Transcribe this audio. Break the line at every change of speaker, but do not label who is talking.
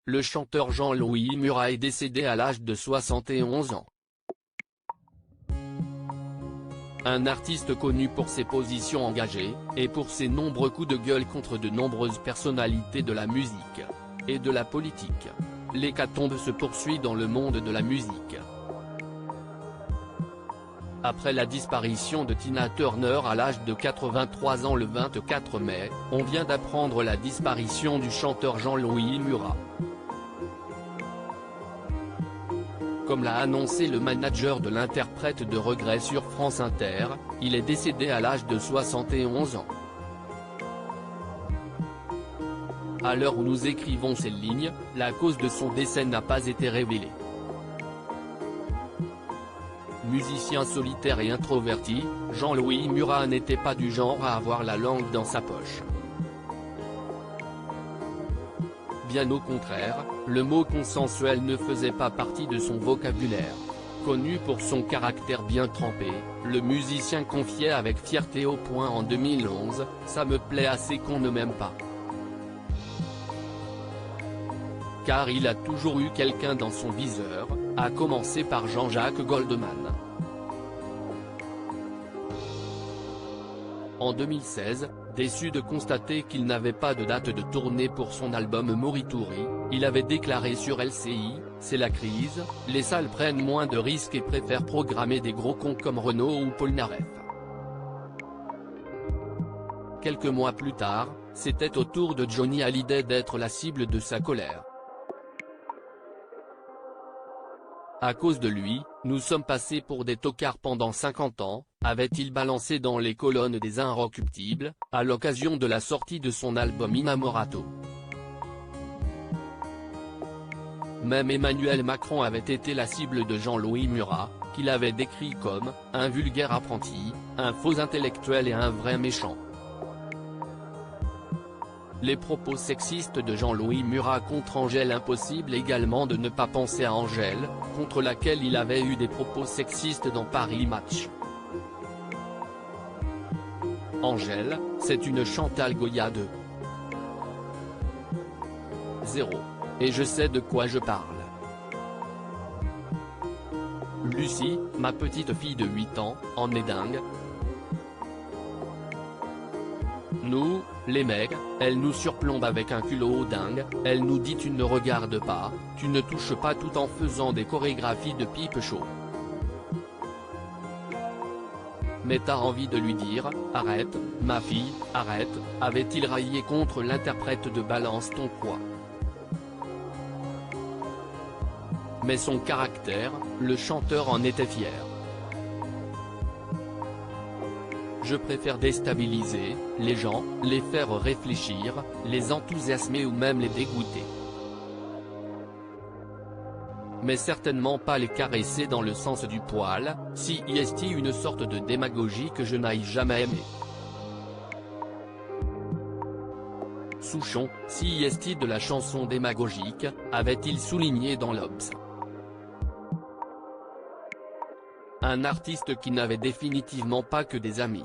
le chanteur Jean-Louis Murat est décédé à l'âge de 71 ans. Un artiste connu pour ses positions engagées, et pour ses nombreux coups de gueule contre de nombreuses personnalités de la musique et de la politique. L'hécatombe se poursuit dans le monde de la musique. Après la disparition de Tina Turner à l'âge de 83 ans le 24 mai, on vient d'apprendre la disparition du chanteur Jean-Louis Murat. Comme l'a annoncé le manager de l'interprète de Regret sur France Inter, il est décédé à l'âge de 71 ans. À l'heure où nous écrivons ces lignes, la cause de son décès n'a pas été révélée. Musicien solitaire et introverti, Jean-Louis Murat n'était pas du genre à avoir la langue dans sa poche. Bien au contraire, le mot consensuel ne faisait pas partie de son vocabulaire. Connu pour son caractère bien trempé, le musicien confiait avec fierté au Point en 2011, « Ça me plaît assez qu'on ne m'aime pas. Car il a toujours eu quelqu'un dans son viseur, à commencer par Jean-Jacques Goldman. En 2016, déçu de constater qu'il n'avait pas de date de tournée pour son album Morituri, il avait déclaré sur LCI, « C'est la crise, les salles prennent moins de risques et préfèrent programmer des gros cons comme Renaud ou Polnareff ». Quelques mois plus tard, c'était au tour de Johnny Hallyday d'être la cible de sa colère. À cause de lui, nous sommes passés pour des tocards pendant 50 ans, avait-il balancé dans les colonnes des Inrecuptibles, à l'occasion de la sortie de son album Innamorato. Même Emmanuel Macron avait été la cible de Jean-Louis Murat, qu'il avait décrit comme « un vulgaire apprenti, un faux intellectuel et un vrai méchant ». Les propos sexistes de Jean-Louis Murat contre Angèle. Impossible également de ne pas penser à Angèle, contre laquelle il avait eu des propos sexistes dans Paris Match. Angèle, c'est une Chantal Goya de 0. Et je sais de quoi je parle. Lucie, ma petite fille de 8 ans, en est dingue. Nous, les mecs, elle nous surplombe avec un culot dingue, elle nous dit tu ne regardes pas, tu ne touches pas tout en faisant des chorégraphies de pipe show. Mais t'as envie de lui dire, arrête, ma fille, arrête, avait-il raillé contre l'interprète de Balance ton poids. Mais son caractère, le chanteur en était fier. Je préfère déstabiliser les gens, les faire réfléchir, les enthousiasmer ou même les dégoûter. Mais certainement pas les caresser dans le sens du poil, si est une sorte de démagogie que je n'aille jamais aimé. Souchon, si est de la chanson démagogique, avait-il souligné dans l'Obs. Un artiste qui n'avait définitivement pas que des amis.